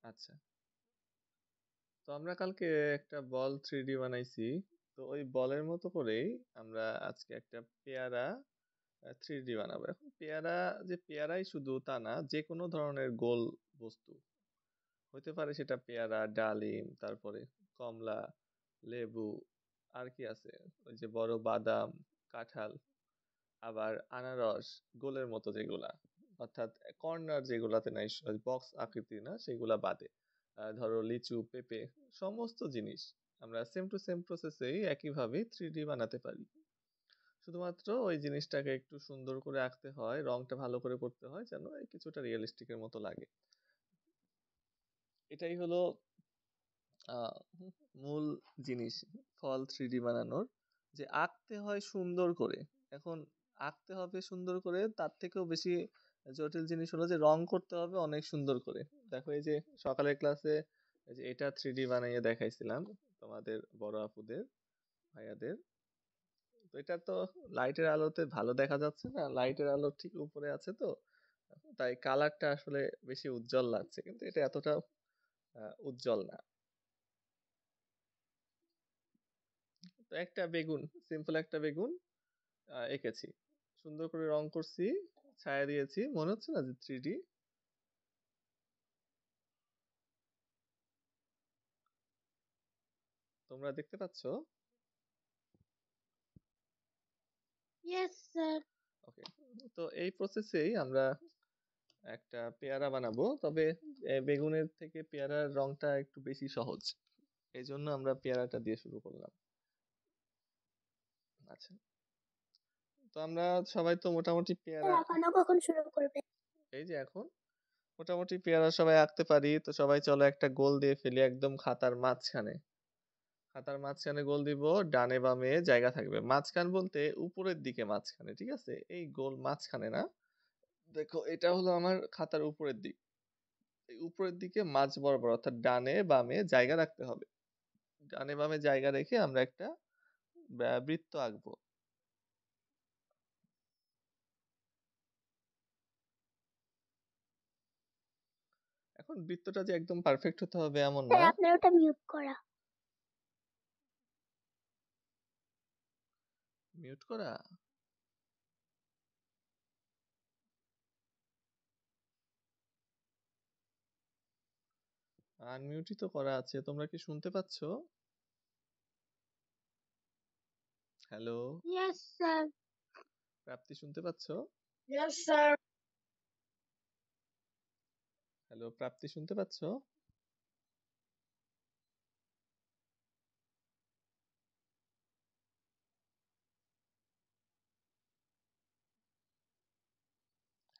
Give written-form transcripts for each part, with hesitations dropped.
আচ্ছা, তো আমরা কালকে একটা বল 3D বানাইছি। তো ওই বলের মতো করেই আমরা আজকে একটা পেয়ারা 3D বানাবো। এখন পেয়ারা যে পেয়ারাই শুধু তা না, যে কোনো ধরনের গোল বস্তু হতে পারে, সেটা পেয়ারা, ডালিম, তারপরে কমলা, লেবু, আর কি আছে, ওই যে বড় বাদাম, কাঁঠাল, আবার আনারস, গোলের মতো যেগুলা, অর্থাৎ কর্নার যেগুলাতে নাই, বক্স আকৃতি না, সেগুলা বাদে। ধরো লিচু, পেঁপে, সমস্ত জিনিস আমরা সেম টু সেম প্রসেসেই একইভাবে 3D বানাতে পারি। শুধুমাত্র ওই জিনিসটাকে একটু সুন্দর করে আঁকতে হয়, রংটা ভালো করে করতে হয়, যেন এই কিছুটা রিয়েলিস্টিকের মতো লাগে। এটাই হলো আহ মূল জিনিস ফল 3D বানানোর, যে আঁকতে হয় সুন্দর করে। এখন আঁকতে হবে সুন্দর করে, তার থেকেও বেশি জটিল জিনিস হলো যে রং করতে হবে অনেক সুন্দর করে। দেখো এই যে সকালের ক্লাসে যে এটা 3D বানাইয়ে দেখাইছিলাম তোমাদের বড় আপুদের, ভাইয়াদের। তো এটা তো লাইটের আলোতে ভালো দেখা যাচ্ছে না, লাইটের আলো ঠিক উপরে আছে, তো তাই কালারটা আসলে বেশি উজ্জ্বল লাগছে, কিন্তু এটা এতটা উজ্জ্বল না। তো একটা বেগুন, সিম্পল একটা বেগুন এঁকেছি, সুন্দর করে রং করছি, ছায়া দিয়েছি, মনে হচ্ছে না যে 3D? তোমরা দেখতে পাচ্ছ? Yes, sir. ওকে, তো এই প্রসেসেই আমরা একটা পেয়ারা বানাবো, তবে বেগুনের থেকে পেয়ারার রংটা একটু বেশি সহজ, এই জন্য আমরা পেয়ারাটা দিয়ে শুরু করলাম। আচ্ছা, তো আমরা সবাই তো মোটামুটি স্যার পেয়ারা, এখনো কখন শুরু করবে? এই যে এখন মোটামুটি পেয়ারা সবাই আঁকতে পারি, তো সবাই চলো একটা গোল দিয়ে ফেলি একদম খাতার মাঝখানে। খাতার মাঝখানে গোল দিব, ডানে বামে জায়গা থাকবে, মাঝখান বলতে উপরের দিকে মাঝখানে, ঠিক আছে? এই গোল মাঝখানে না, দেখো এটা হলো আমার খাতার উপরের দিক, এই উপরের দিকে মাঝ বরাবর, অর্থাৎ ডানে বামে জায়গা রাখতে হবে। ডানে বামে জায়গা রেখে আমরা একটা বৃত্ত আঁকবো। এখন বৃত্তটা যে একদম পারফেক্ট হতে হবে এমন স্যার না। আপনার ওটা মিউট করা। মিউট করা? আনমিউটই তো করা আছে, তোমরা কি শুনতে পাচ্ছো? হ্যালো? Yes, sir. প্রাপ্তি শুনতে পাচ্ছো? Yes, sir. হ্যালো প্রাপ্তি শুনতে পাচ্ছো?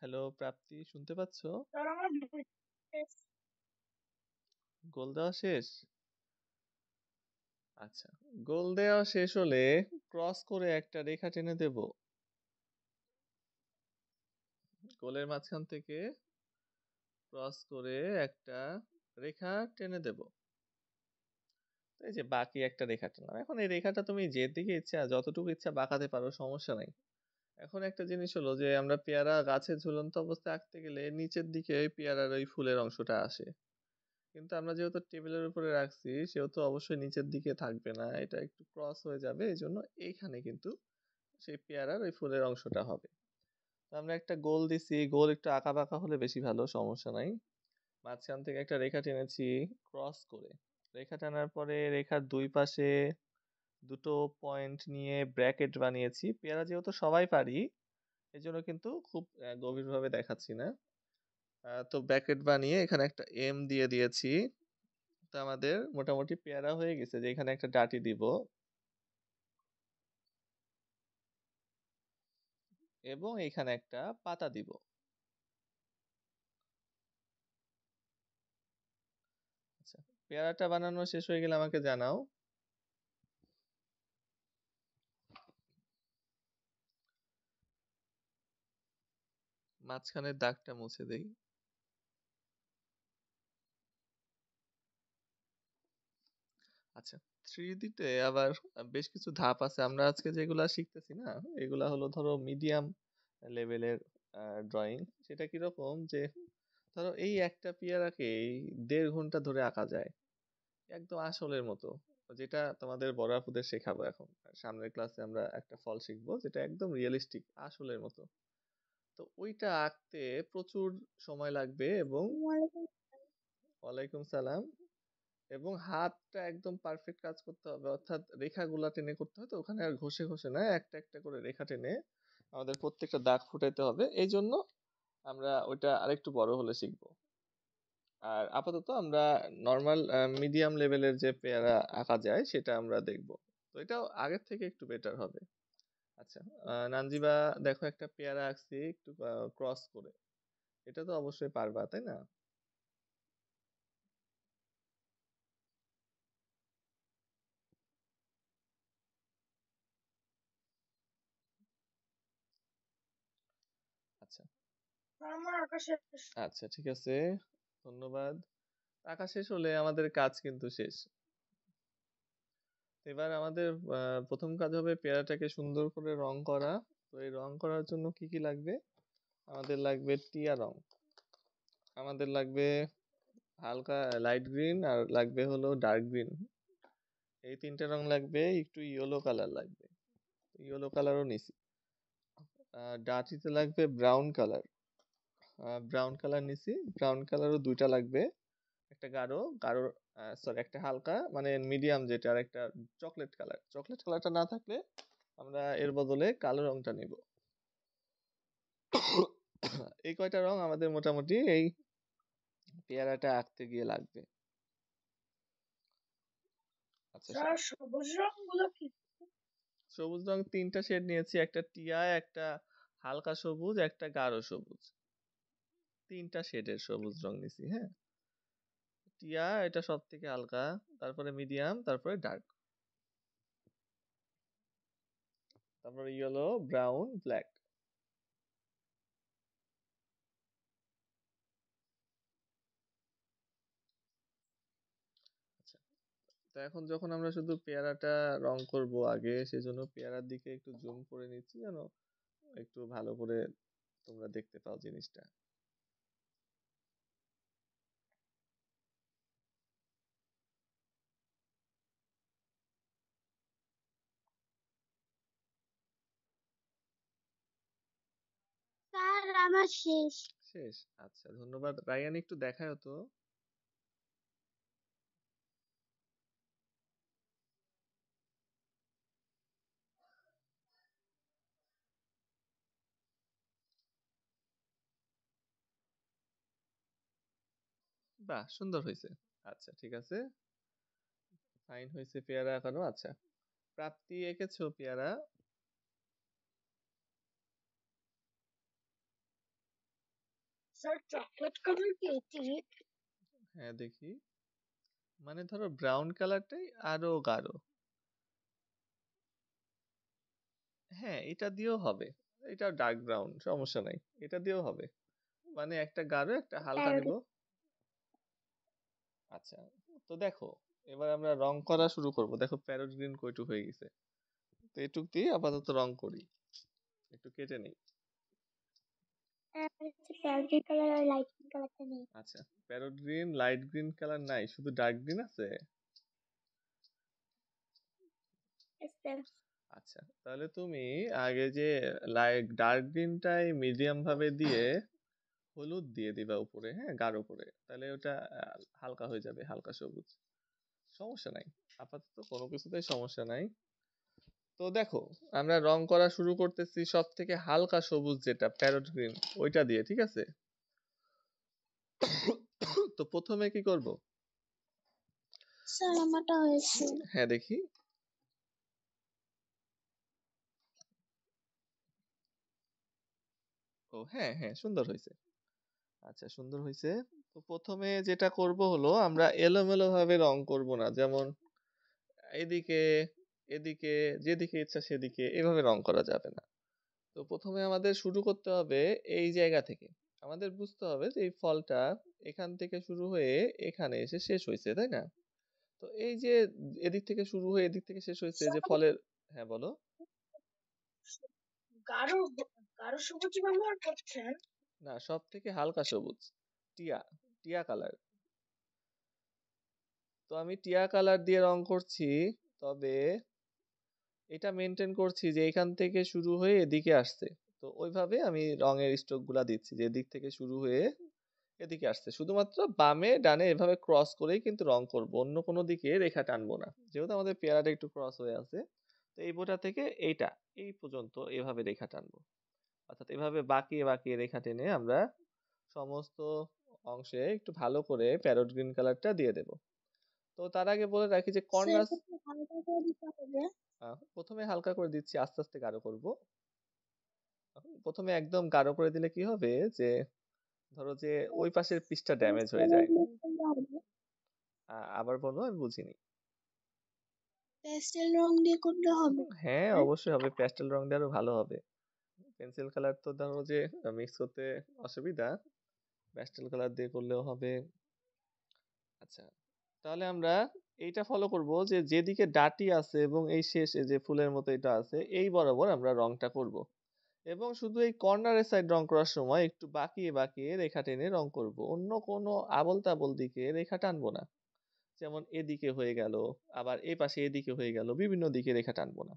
হ্যালো প্রাপ্তি শুনতে পাচ্ছো? স্যার আমার গোল দেওয়া শেষ? আচ্ছা, গোল দেওয়া শেষ হলে ক্রস করে একটা রেখা টেনে দেব, গোলের মাঝখান থেকে ক্রস করে একটা রেখা টেনে দেব। এই যে বাকি একটা রেখা টানলাম, এখন এই রেখাটা তুমি যেদিকে ইচ্ছা যতটুকু ইচ্ছা বাঁকাতে পারো, সমস্যা নাই। এখন একটা জিনিস হলো যে আমরা পেয়ারা গাছে ঝুলন্ত অবস্থায় আঁকতে গেলে নিচের দিকে ওই পেয়ারার ওই ফুলের অংশটা আসে, কিন্তু আমরা যেহেতু টেবিলের উপরে রাখছি সেহেতু অবশ্যই নিচের দিকে থাকবে না, এটা একটু ক্রস হয়ে যাবে, এই জন্য এইখানে কিন্তু সেই পেয়ারার ওই ফুলের অংশটা হবে। তো আমরা একটা গোল দিছি, গোল একটু আঁকা বাঁকা হলে বেশি ভালো, সমস্যা নাই। মাঝখান থেকে একটা রেখা টেনেছি ক্রস করে, রেখা টানার পরে রেখার দুই পাশে দুটো পয়েন্ট নিয়ে ব্র্যাকেট বানিয়েছি। পেয়ারা যেহেতু সবাই পারি, এই জন্য কিন্তু খুব গভীরভাবে দেখাচ্ছি না। তো ব্র্যাকেট বানিয়ে এখানে একটা এম দিয়ে দিয়েছি। তো আমাদের মোটামুটি পেয়ারা হয়ে গেছে, যে এখানে একটা ডাটি দিব এবং এখানে একটা পাতা দিব। আচ্ছা, পেয়ারাটা বানানো শেষ হয়ে গেলে আমাকে জানাও। মাঝখানের দাগটা মুছে দেই। আচ্ছা, 3D-তে আবার বেশ কিছু ধাপ আছে, আমরা আজকে যেগুলা শিখতেছি না, এগুলা হলো ধরো মিডিয়াম লেভেলের ড্রয়িং। সেটা কিরকম যে ধরো এই একটা পেয়ারাকে 1.5 ঘন্টা ধরে আঁকা যায় একদম আসলের মতো, যেটা তোমাদের বড় আপুদের শেখাবো এখন। সামনের ক্লাসে আমরা একটা ফল শিখবো যেটা একদম রিয়েলিস্টিক আসলের মতো। তো ওইটা আঁকতে প্রচুর সময় লাগবে এবং ওয়ালাইকুম সালাম, এবং হাতটা একদম পারফেক্ট কাজ করতে হবে, অর্থাৎ রেখাগুলা টেনে করতে হয়, তো ওখানে আর ঘষে ঘষে না, একটা একটা করে রেখা টেনে আমাদের প্রত্যেকটা দাগ ফুটাইতে হবে। এই জন্য আমরা ওইটা আরেকটু বড় হলে শিখবো। আর আপাতত আমরা নর্মাল মিডিয়াম লেভেলের যে পেয়ারা আঁকা যায় সেটা আমরা দেখব। তো এটাও আগের থেকে একটু বেটার হবে। আচ্ছা, নানজিবা, দেখো একটা পেয়ারা আঁকছি একটু ক্রস করে, এটা তো অবশ্যই পারবা তাই না? আচ্ছা আমার আঁকা শেষ। আচ্ছা, ঠিক আছে, ধন্যবাদ। আঁকা শেষ হলে আমাদের কাজ কিন্তু শেষ। এবার আমাদের প্রথম কাজ হবে পেয়ারাটাকে সুন্দর করে রং করা। তো এই রং করার জন্য কি কি লাগবে? আমাদের লাগবে টিয়া রং, আমাদের লাগবে হালকা লাইট গ্রিন, আর লাগবে হলো ডার্ক গ্রিন। এই তিনটা রং লাগবে, একটু ইয়েলো কালার লাগবে, ইয়েলো কালারও নিছি। ডার্টিতে লাগবে ব্রাউন কালার, ব্রাউন কালার নিছি। ব্রাউন কালারও দুইটা লাগবে, একটা গাঢ় গাঢ়, সরি একটা হালকা মানে মিডিয়াম যেটা, আর একটা চকলেট কালার। চকলেট কালারটা না থাকলে আমরা এর বদলে কালো রংটা নিব। এই কয়টা রং আমাদের মোটামুটি এই পেয়ারাটা আঁকতে গিয়ে লাগবে। আচ্ছা, স্যার সবুজ রংগুলো কি? সবুজ রং তিনটা শেড নিয়েছি, একটা টিয়া, একটা হালকা সবুজ, একটা গাঢ় সবুজ। তিনটা শেডের সবুজ রং নিছি। হ্যাঁ, টিয়া এটা সব থেকে হালকা, তারপরে মিডিয়াম, তারপরে ডার্ক, তারপরে ইয়েলো, ব্রাউন, ব্ল্যাক। আচ্ছা, তো এখন যখন আমরা শুধু পেয়ারাটা রং করব আগে, সেজন্য পেয়ারার দিকে একটু জুম করে নিচ্ছি যেন একটু ভালো করে তোমরা দেখতে পাও জিনিসটা। স্যার আমার শেষ। শেষ? আচ্ছা, ধন্যবাদ। রায়ান, একটু দেখাও তো। বাহ, সুন্দর হয়েছে। আচ্ছা, ঠিক আছে, ফাইন হয়েছে পেয়ারা আঁকানো। আচ্ছা, প্রাপ্তি, এঁকেছো পেয়ারা? স্যার চকলেট কালার কি এটি? হ্যাঁ, দেখি। মানে ধরো ব্রাউন কালারটাই আরো গাঢ়। হ্যাঁ, এটা দিয়েও হবে, এটা ডার্ক ব্রাউন, সমস্যা নাই, এটা দিয়েও হবে। মানে একটা গাঢ় একটা হালকা নিব। আচ্ছা, তো দেখো এবার আমরা রং করা শুরু করব। দেখো প্যারট গ্রিন কয়টুক হয়ে গেছে, তো এটুক দিয়ে আপাতত রং করি। একটু কেটে নেই। প্যারোটি কালার আর লাইট কালারটা নেই। আচ্ছা, parrot green light green colour নাই, শুধু ডার্ক গ্রিন আছে। স্যার আচ্ছা, তাহলে তুমি আগে যে লাইট ডার্ক গ্রিনটাই মিডিয়াম ভাবে দিয়ে হলুদ দিয়ে দিবা উপরে, হ্যাঁ গাঢ় করে, তাহলে ওটা হালকা হয়ে যাবে, হালকা সবুজ। সমস্যা নাই, আপাতত কোনো কিছুতেই সমস্যা নাই। তো দেখো আমরা রং করা শুরু করতেছি সব থেকে হালকা সবুজ যেটা প্যারট গ্রিন, ওইটা দিয়ে, ঠিক আছে? তো প্রথমে কি করব? স্যার আমারটা হয়েছে। হ্যাঁ, দেখি। ও হ্যাঁ হ্যাঁ, সুন্দর হয়েছে। আচ্ছা, সুন্দর হয়েছে। তো প্রথমে যেটা করব হলো আমরা এলোমেলো ভাবে রং করব না, যেমন এদিকে এদিকে, যেদিকে ইচ্ছা সেদিকে, এভাবে রং করা যাবে না। তো প্রথমে আমাদের শুরু করতে হবে এই জায়গা থেকে। আমাদের বুঝতে হবে যে এই ফলটা এখান থেকে শুরু হয়ে এখানে এসে শেষ হয়েছে, তাই না? তো এই যে এদিক থেকে শুরু হয়ে এদিক থেকে শেষ হয়েছে যে ফলের। হ্যাঁ, বলো। গাঢ় গাঢ় সবুজ ব্যবহার করছেন? না, সব থেকে হালকা সবুজ, টিয়া টিয়া কালার। তো আমি টিয়া কালার দিয়ে রং করছি, তবে এটা মেনটেন করছি যে এখান থেকে শুরু হয়ে এদিকে আসছে। তো ওইভাবে আমি রঙের স্ট্রোক গুলা দিচ্ছি, যে এদিক থেকে শুরু হয়ে এদিকে আসছে। শুধুমাত্র বামে ডানে এভাবে ক্রস করেই কিন্তু রং করব, অন্য কোনো দিকে রেখা টানবো না, যেহেতু আমাদের পেয়ারাটা একটু ক্রস হয়ে আছে। তো এই বোটা থেকে এইটা এই পর্যন্ত এভাবে রেখা টানবো, অর্থাৎ এভাবে বাঁকিয়ে বাঁকিয়ে রেখা টেনে আমরা সমস্ত অংশে একটু ভালো করে প্যারট গ্রিন কালারটা দিয়ে দেব। তো তার আগে বলে রাখি যে স্যার কর্নার একটু হালকা করে দিতে হবে। প্রথমে হালকা করে দিচ্ছি, আস্তে আস্তে গাঢ় করব। প্রথমে একদম গাঢ় করে দিলে কি হবে, যে ধরো যে ওই পাশের পিসটা ড্যামেজ হয়ে যায়। আবার বলো, আমি বুঝিনি। প্যাস্টেল রং দিয়ে করলে হবে? হ্যাঁ অবশ্যই হবে, প্যাস্টেল রং দিয়ে আরো ভালো হবে। পেন্সিল কালার তো ধরো যে মিক্স করতে অসুবিধা, প্যাস্টেল কালার দিয়ে করলেও হবে। আচ্ছা, তাহলে আমরা এইটা ফলো করব যে যেদিকে ডাটি আছে এবং এই শেষে যে ফুলের মতো এটা আছে, এই বরাবর আমরা রংটা করব। এবং শুধু এই কর্নারের সাইড রং করার সময় একটু বাঁকিয়ে বাঁকিয়ে রেখা টেনে রং করব, অন্য কোনো আবল তাবল দিকে রেখা টানবো না। যেমন এদিকে হয়ে গেল, আবার এই পাশে এদিকে হয়ে গেল, বিভিন্ন দিকে রেখা টানবো না।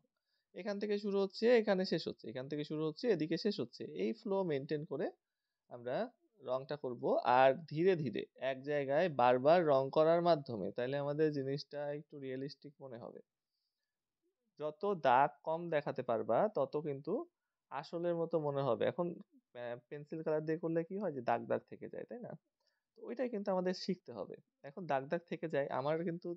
এখান থেকে শুরু হচ্ছে এখানে শেষ হচ্ছে, এখান থেকে শুরু হচ্ছে এদিকে শেষ হচ্ছে, এই ফ্লো মেনটেন করে আমরা রংটা করব। আর ধীরে ধীরে এক জায়গায় বারবার রং করার মাধ্যমে, তাইলে আমাদের জিনিসটা একটু রিয়েলিস্টিক মনে হবে। যত দাগ কম দেখাতে পারবা তত কিন্তু আসলের মতো মনে হবে। এখন পেন্সিল কালার দিয়ে করলে কি হয়, যে দাগ দাগ থেকে যায়, তাই না? তো ওইটাই কিন্তু আমাদের শিখতে হবে। এখন দাগ দাগ থেকে যায়, আমার কিন্তু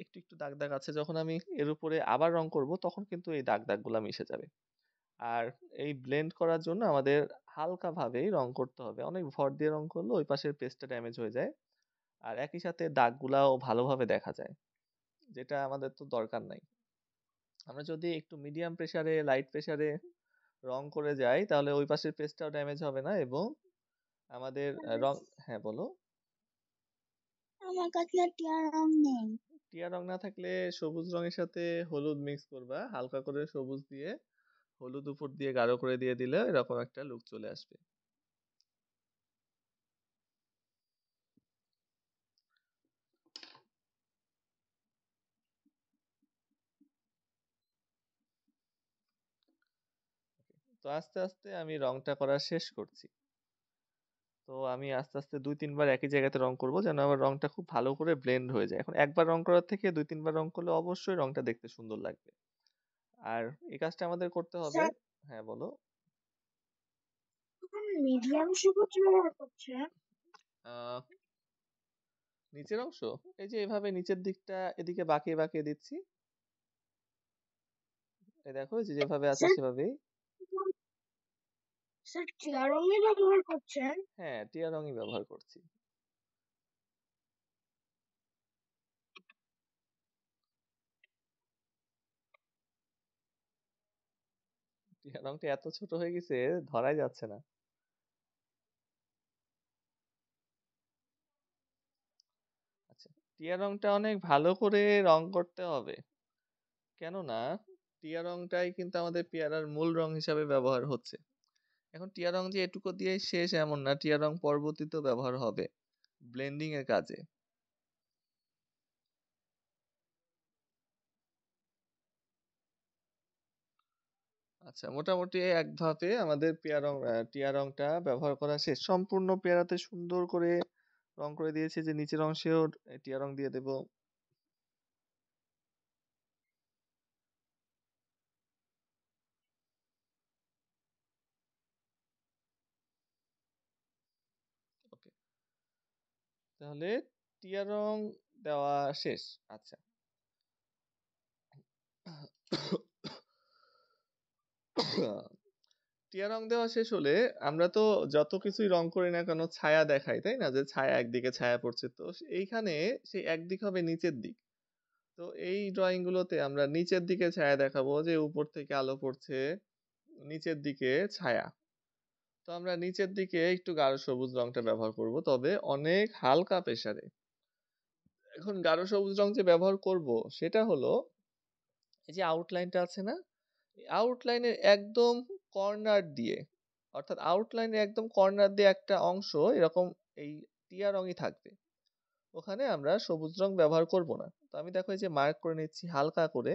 একটু একটু দাগ দাগ আছে, যখন আমি এর উপরে আবার রং করব তখন কিন্তু এই দাগ দাগ গুলা মিশে যাবে। আর এই ব্লেন্ড করার জন্য আমাদের হালকা ভাবেই রং করতে হবে, অনেক ভর দিয়ে রং করলে ওই পাশের পেজটা ড্যামেজ হয়ে যায়, আর একই সাথে দাগগুলাও ভালোভাবে দেখা যায়, যেটা আমাদের তো দরকার নাই। আমরা যদি একটু মিডিয়াম প্রেসারে লাইট প্রেসারে রং করে যাই, তাহলে ওই পাশের পেজটাও ড্যামেজ হবে না, এবং আমাদের রং। হ্যাঁ বলো। আমার কাছে আর টিয়া রং নেই। টিয়া রং না থাকলে সবুজ রঙের সাথে হলুদ মিক্স করবা, হালকা করে সবুজ দিয়ে হলুদ উপর দিয়ে গাঢ় করে দিয়ে দিলে এরকম একটা লুক চলে আসবে। তো আস্তে আস্তে আমি রংটা করা শেষ করছি। তো আমি আস্তে আস্তে 2-3 বার একই জায়গাতে রং করব, যেন আমার রংটা খুব ভালো করে ব্লেন্ড হয়ে যায়। এখন একবার রং করার থেকে 2-3 বার রং করলে অবশ্যই রংটা দেখতে সুন্দর লাগবে। আর এই কাজটা আমাদের করতে হবে। স্যার হ্যাঁ বলো। মিডিয়াম সবুজ ব্যবহার করছে। আহ নিচের অংশ, এই যে এভাবে নিচের দিকটা এদিকে বাঁকিয়ে বাঁকিয়ে দিচ্ছি। এই দেখো, যে যেভাবে আছে স্যার সেভাবেই। স্যার টিয়া রঙই ব্যবহার করছেন? হ্যাঁ, টিয়া রঙই ব্যবহার করছি। টিয়া রংটা এত ছোট হয়ে গেছে, ধরাই যাচ্ছে না। আচ্ছা, টিয়া রংটা অনেক ভালো করে রং করতে হবে, কেননা টিয়া রংটাই কিন্তু আমাদের পেয়ারার মূল রং হিসাবে ব্যবহার হচ্ছে। এখন টিয়া রং যে এটুকু দিয়েই শেষ এমন না, টিয়া রং পরবর্তীতেও ব্যবহার হবে ব্লেন্ডিং এর কাজে। আচ্ছা, মোটামুটি এক ধাপে আমাদের টিয়া রংটা ব্যবহার করা শেষ। সম্পূর্ণ পেয়ারাতে সুন্দর করে রং করে দিয়েছি, যে নিচের অংশেও টিয়া রং দিয়ে দেব। ওকে, তাহলে টিয়া রং দেওয়া শেষ। আচ্ছা, টিয়া রং দেওয়া শেষ হলে আমরা তো যত কিছুই রং করি না কেন ছায়া দেখাই, তাই না? যে ছায়া একদিকে ছায়া পড়ছে, তো এইখানে সেই একদিক হবে নিচের দিক। তো এই ড্রয়িং গুলোতে আমরা নিচের দিকে ছায়া দেখাবো, যে উপর থেকে আলো পড়ছে, নিচের দিকে ছায়া। তো আমরা নিচের দিকে একটু গাঢ় সবুজ রংটা ব্যবহার করব, তবে অনেক হালকা প্রেসারে। এখন গাঢ় সবুজ রং যে ব্যবহার করব, সেটা হলো এই যে আউটলাইনটা আছে না, আউটলাইনের একদম কর্নার দিয়ে, অর্থাৎ আউটলাইনের একদম কর্নার দিয়ে একটা অংশ এরকম এই টিয়া রঙই থাকবে, ওখানে আমরা সবুজ রং ব্যবহার করব না। তো আমি দেখো এই যে মার্ক করে নিচ্ছি হালকা করে।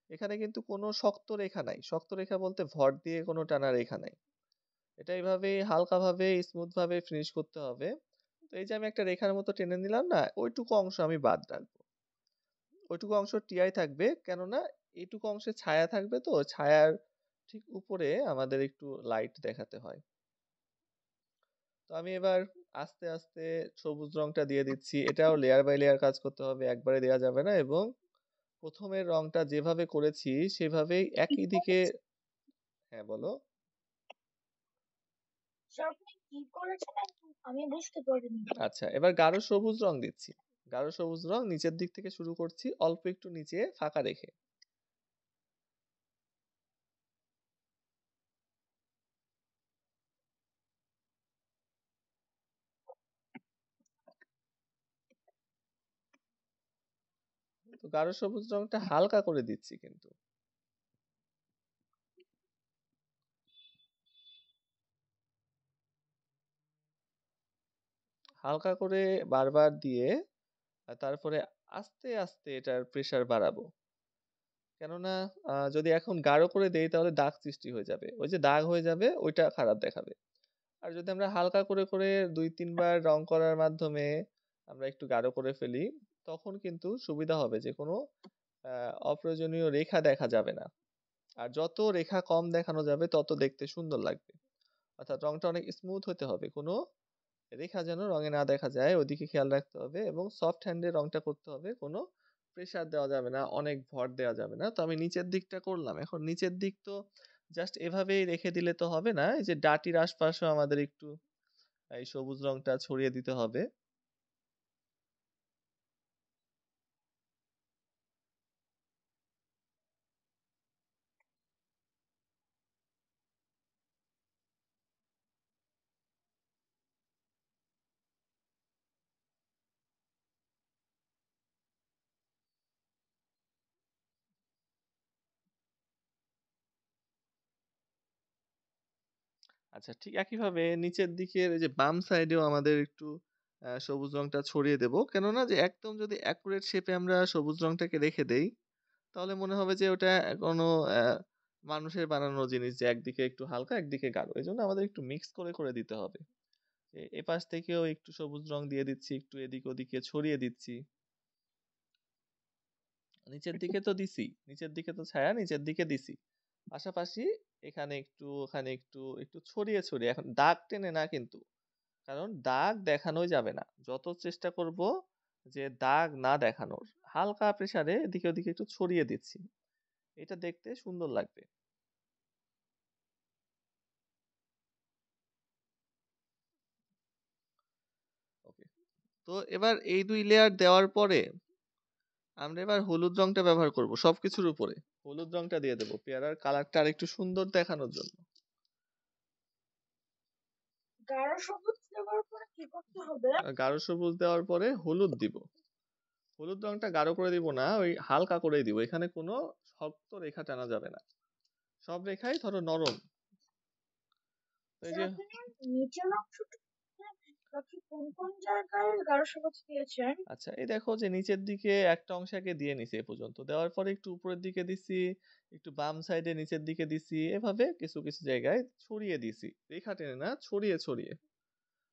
এখানে কিন্তু কোনো শক্ত রেখা নাই, শক্ত রেখা বলতে ভর দিয়ে কোনো টানা রেখা নাই। এটা এইভাবে হালকা ভাবে স্মুথ ভাবে ফিনিশ করতে হবে। তো এই যে আমি একটা রেখার মতো টেনে নিলাম না, ওইটুকু অংশ আমি বাদ রাখবো। ওইটুকু অংশ টিআই থাকবে, কেননা এইটুকু অংশে ছায়া থাকবে, তো ছায়ার ঠিক উপরে আমাদের একটু লাইট দেখাতে হয়। তো আমি এবার আস্তে আস্তে সবুজ রংটা দিয়ে দিচ্ছি। এটাও লেয়ার বাই লেয়ার কাজ করতে হবে, একবারে দেওয়া যাবে না। এবং প্রথমের রংটা যেভাবে করেছি সেভাবেই একই দিকে। হ্যাঁ বলো। স্যার আপনি কি করেছিলেন আমি বুঝতে পারিনি। আচ্ছা, এবার গাঢ় সবুজ রং দিচ্ছি। গাঢ় সবুজ রং নিচের দিক থেকে শুরু করছি, অল্প একটু নিচে ফাঁকা রেখে। তো গাঢ় সবুজ রংটা হালকা করে দিচ্ছি কিন্তু, হালকা করে বারবার দিয়ে। আর তারপরে আস্তে আস্তে এটার প্রেসার বাড়াবো। কেননা যদি এখন গাঢ় করে দেই তাহলে দাগ সৃষ্টি হয়ে যাবে, ওই যে দাগ হয়ে যাবে ওইটা খারাপ দেখাবে। আর যদি আমরা হালকা করে করে 2-3 বার রং করার মাধ্যমে আমরা একটু গাঢ় করে ফেলি, তখন কিন্তু সুবিধা হবে যে কোনো অপ্রয়োজনীয় রেখা দেখা যাবে না। আর যত রেখা কম দেখানো যাবে তত দেখতে সুন্দর লাগবে। অর্থাৎ রংটা অনেক স্মুথ হতে হবে, কোনো রেখা যেন রঙে না দেখা যায় ওইদিকে খেয়াল রাখতে হবে। এবং সফট হ্যান্ডে রংটা করতে হবে, কোনো প্রেসার দেওয়া যাবে না, অনেক ভর দেওয়া যাবে না। তো আমি নিচের দিকটা করলাম, এখন নিচের দিক তো জাস্ট এভাবেই রেখে দিলে তো হবে না, এই যে ডাটির আশপাশেও আমাদের একটু এই সবুজ রংটা ছড়িয়ে দিতে হবে। আচ্ছা, ঠিক একইভাবে নিচের দিকের এই যে বাম সাইডেও আমাদের একটু সবুজ রংটা ছড়িয়ে দেব। কেননা যে একদম যদি অ্যাকুরেট শেপে আমরা সবুজ রংটাকে রেখে দেই, তাহলে মনে হবে যে ওটা কোনো মানুষের বানানো জিনিস, যে একদিকে একটু হালকা একদিকে গাঢ়। এজন্য আমাদের একটু মিক্স করে করে দিতে হবে। এপাশ থেকেও একটু সবুজ রং দিয়ে দিচ্ছি, একটু এদিক ওদিকে ছড়িয়ে দিচ্ছি। নিচের দিকে তো দিছি, নিচের দিকে তো ছায়া নিচের দিকে দিছি, পাশাপাশি এখানে একটু ওখানে একটু একটু ছড়িয়ে ছড়িয়ে, এখন দাগ টেনে না কিন্তু, কারণ দাগ দেখানোই যাবে না। যত চেষ্টা করব যে দাগ না দেখানোর, হালকা প্রেসারে এদিকে ওদিকে একটু ছড়িয়ে দিচ্ছি, এটা দেখতে সুন্দর লাগবে। ওকে, তো এবার এই 2 লেয়ার দেওয়ার পরে আমরা এবার হলুদ রংটা ব্যবহার করব সবকিছুর উপরে। হলুদ রংটা দিয়ে দেবো পেয়ারার কালারটা আর একটু সুন্দর দেখানোর জন্য। গাঢ় সবুজ দেওয়ার পরে কি করতে হবে? গাঢ় সবুজ দেওয়ার পরে হলুদ দিব। হলুদ রংটা গাঢ় করে দিব না, ওই হালকা করেই দিব। এখানে কোনো শক্ত রেখা টানা যাবে না, সব রেখাই ধরো নরম। তো এই স্যার যে আপনি নিচের অংশটা বাকি কোন কোন জায়গায় গাঢ় সবুজ দিয়েছেন? আচ্ছা, এই দেখো যে নিচের দিকে একটা অংশ আগে দিয়ে নিছি, এ পর্যন্ত দেওয়ার পরে একটু উপরের দিকে দিছি, একটু বাম সাইডে নিচের দিকে দিছি, এভাবে কিছু কিছু জায়গায় ছড়িয়ে দিছি, রেখা টেনে না, ছড়িয়ে ছড়িয়ে।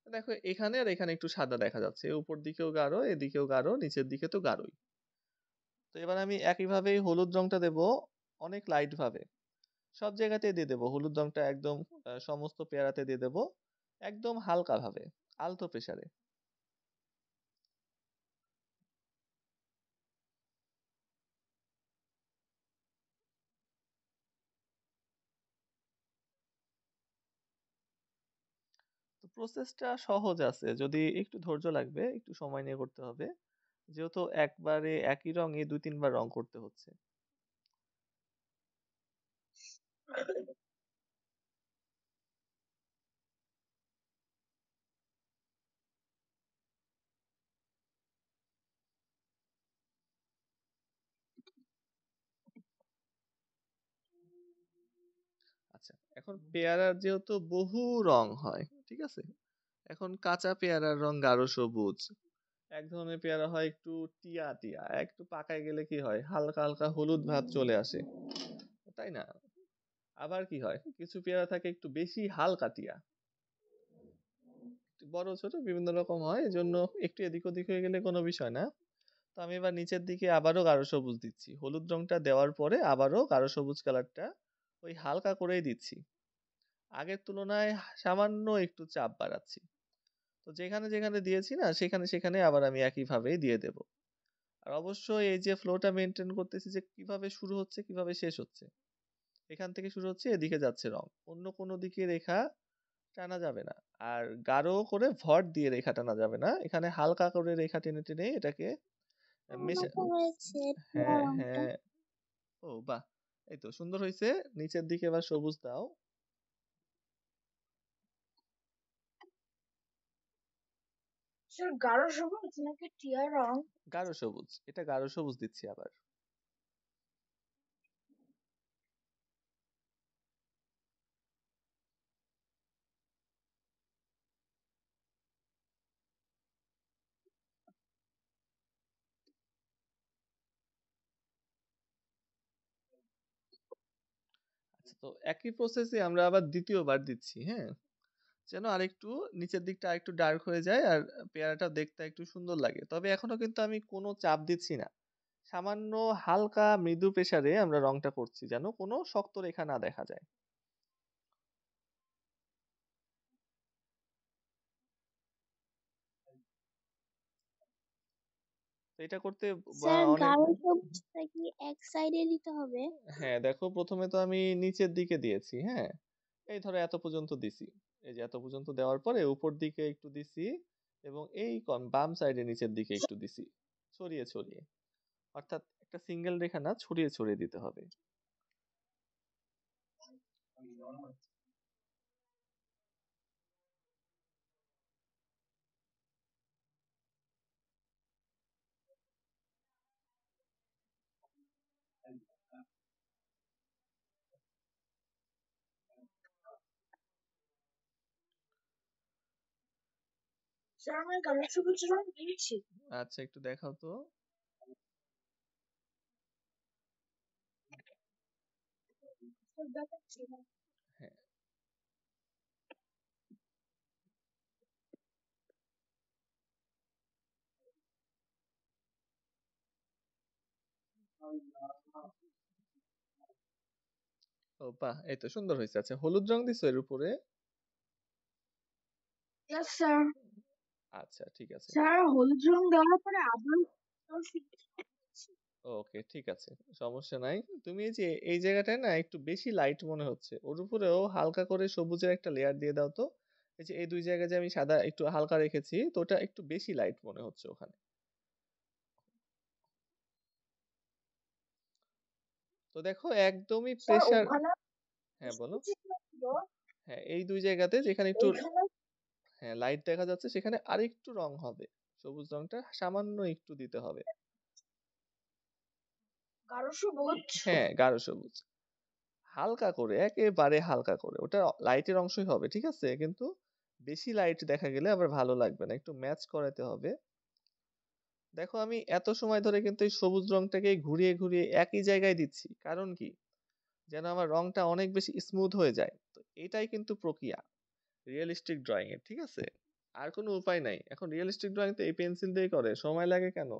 দেখো এখানে আর এখানে একটু সাদা দেখা যাচ্ছে, উপর দিকেও গাঢ় এদিকেও গাঢ় নিচের দিকে তো গাঢ়ই। তো এবার আমি একইভাবেই হলুদ রংটা দেব, অনেক লাইট ভাবে সব জায়গাতেই দিয়ে দেবো হলুদ রংটা, একদম সমস্ত পেয়ারাতে দিয়ে দেবো, একদম হালকা ভাবে, আলতো প্রেসারে। তো প্রসেসটা সহজ আছে, যদি একটু ধৈর্য লাগবে, একটু সময় নিয়ে করতে হবে, যেহেতু একবারে একই রঙে 2-3 বার রং করতে হচ্ছে। আচ্ছা, এখন পেয়ারার যেহেতু বহু রং হয়, ঠিক আছে, এখন কাঁচা পেয়ারার রং গাঢ় সবুজ। এক ধরনের পেয়ারা হয় একটু টিয়া টিয়া, একটু পাকায় গেলে কি হয় হালকা হালকা হলুদ ভাব চলে আসে, তাই না? আবার কি হয় কিছু পেয়ারা থাকে একটু বেশি হালকা টিয়া, বড় ছোট বিভিন্ন রকম হয়, এজন্য একটু এদিক ওদিক হয়ে গেলে কোনো বিষয় না। তো আমি এবার নিচের দিকে আবারও গাঢ় সবুজ দিচ্ছি, হলুদ রংটা দেওয়ার পরে আবারও গাঢ় সবুজ কালারটা ওই হালকা করেই দিচ্ছি, আগের তুলনায় সামান্য একটু চাপ বাড়াচ্ছি। তো যেখানে যেখানে দিয়েছি না সেখানে সেখানে আবার আমি একই ভাবেই দিয়ে দেব। আর অবশ্যই এই যে ফ্লোটা মেনটেন করতেছি যে কিভাবে শুরু হচ্ছে কিভাবে শেষ হচ্ছে, এখান থেকে শুরু হচ্ছে এদিকে যাচ্ছে রং, অন্য কোনো দিকে রেখা টানা যাবে না। আর গাঢ় করে ভর দিয়ে রেখা টানা যাবে না, এখানে হালকা করে রেখা টেনে টেনে এটাকে মেশা। হ্যাঁ হ্যাঁ, ও বাহ, এই তো সুন্দর হয়েছে। নিচের দিকে এবার সবুজ দাও। স্যার গাঢ় সবুজ নাকি টিয়া রং? গাঢ় সবুজ, এটা গাঢ় সবুজ দিচ্ছি আবার। আচ্ছা, তো একই প্রসেসে আমরা আবার দ্বিতীয়বার দিচ্ছি, হ্যাঁ, যেন আরেকটু নিচের দিকটা আরেকটু ডার্ক হয়ে যায় আর পেয়ারাটা দেখতে একটু সুন্দর লাগে। তবে এখনো কিন্তু আমি কোনো চাপ দিচ্ছি না, সামান্য হালকা মৃদু প্রেসারে আমরা রংটা করছি যেন কোনো শক্ত রেখা না দেখা যায়। তো এটা করতে স্যার অনেক। গাঢ় সবুজটা কি এক সাইডে দিতে হবে? হ্যাঁ দেখো, প্রথমে তো আমি নিচের দিকে দিয়েছি, হ্যাঁ, এই ধরো এত পর্যন্ত দিছি, এই যে এত পর্যন্ত দেওয়ার পরে উপর দিকে একটু দিছি, এবং এই বাম সাইডে নিচের দিকে একটু দিছি, ছড়িয়ে ছড়িয়ে, অর্থাৎ একটা সিঙ্গেল রেখা না, ছড়িয়ে ছড়িয়ে দিতে হবে। স্যার আমি গাঢ় সবুজ রং দিয়েছি। আচ্ছা, একটু দেখাও তো। স্যার দেখাচ্ছি। হ্যাঁ, ও বাহ, এই তো সুন্দর হয়েছে। আচ্ছা, হলুদ রং দিছো এর উপরে? Yes sir. আচ্ছা ঠিক আছে। স্যার হলুদ রং দেওয়ার পরে আবার ওকে ঠিক আছে, সমস্যা নাই। তুমি এই যে এই জায়গাটায় না একটু বেশি লাইট মনে হচ্ছে, ওর উপরেও হালকা করে সবুজের একটা লেয়ার দিয়ে দাও তো। এই যে এই দুই জায়গায় যে আমি সাদা একটু হালকা রেখেছি, তো ওটা একটু বেশি লাইট মনে হচ্ছে ওখানে। তো দেখো একদমই স্যার প্রেসার। ওখানে হ্যাঁ বলো। সবুজ ছিল, হ্যাঁ, এই দুই জায়গাতে যেখানে একটু এইখানে হ্যাঁ লাইট দেখা যাচ্ছে সেখানে আরেকটু রং হবে, সবুজ রংটা সামান্য একটু দিতে হবে। গাঢ় সবুজ। হ্যাঁ গাঢ় সবুজ, হালকা করে, একেবারে হালকা করে, ওটা লাইটের অংশই হবে, ঠিক আছে, কিন্তু বেশি লাইট দেখা গেলে আবার ভালো লাগবে না, একটু ম্যাচ করাতে হবে। দেখো আমি এত সময় ধরে কিন্তু এই সবুজ রংটাকে ঘুরিয়ে ঘুরিয়ে একই জায়গায় দিচ্ছি, কারণ কি, যেন আমার রংটা অনেক বেশি স্মুথ হয়ে যায়। তো এটাই কিন্তু প্রক্রিয়া রিয়েলিস্টিক ড্রয়িং এর, ঠিক আছে, আর কোনো উপায় নাই। এখন রিয়েলিস্টিক ড্রয়িং তো এই পেন্সিল দিয়েই করে, সময় লাগে কেন?